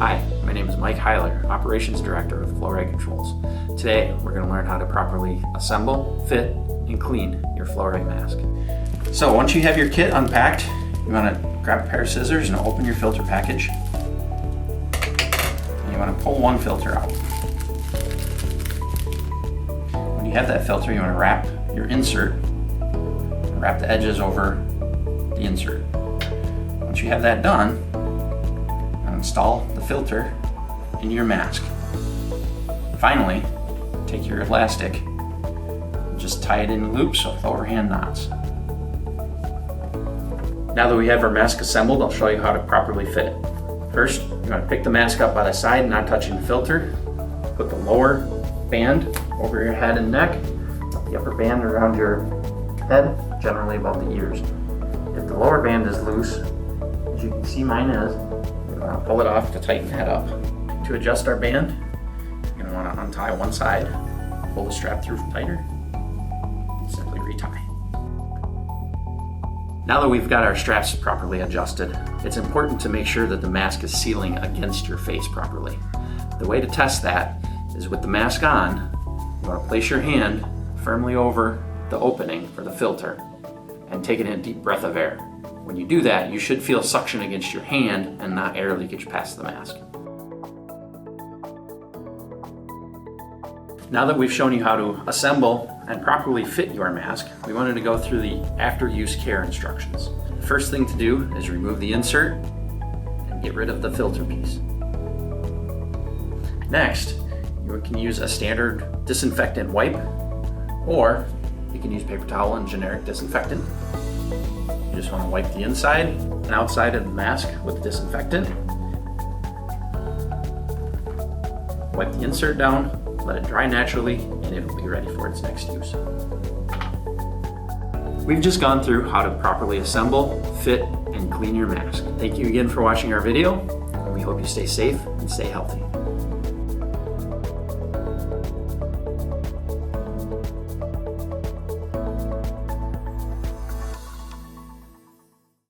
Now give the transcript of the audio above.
Hi, my name is Mike Heiler, Operations Director of Flow-Rite Controls. Today, we're going to learn how to properly assemble, fit, and clean your Flow-Rite mask. So once you have your kit unpacked, you want to grab a pair of scissors and open your filter package. And you want to pull one filter out. When you have that filter, you want to wrap your insert, wrap the edges over the insert. Once you have that done, install the filter into your mask. Finally, take your elastic and just tie it in loops with overhand knots. Now that we have our mask assembled, I'll show you how to properly fit it. First, you want to pick the mask up by the side, not touching the filter. Put the lower band over your head and neck, the upper band around your head, generally above the ears. If the lower band is loose, as you can see mine is, pull it off to tighten the head up. To adjust our band, you're going to want to untie one side, pull the strap through tighter, and simply retie. Now that we've got our straps properly adjusted, it's important to make sure that the mask is sealing against your face properly. The way to test that is with the mask on, you want to place your hand firmly over the opening for the filter and take in a deep breath of air. When you do that, you should feel suction against your hand and not air leakage past the mask. Now that we've shown you how to assemble and properly fit your mask, we wanted to go through the after-use care instructions. The first thing to do is remove the insert and get rid of the filter piece. Next, you can use a standard disinfectant wipe, or you can use paper towel and generic disinfectant. You just want to wipe the inside and outside of the mask with disinfectant. Wipe the insert down, let it dry naturally, and it will be ready for its next use. We've just gone through how to properly assemble, fit, and clean your mask. Thank you again for watching our video, and we hope you stay safe and stay healthy.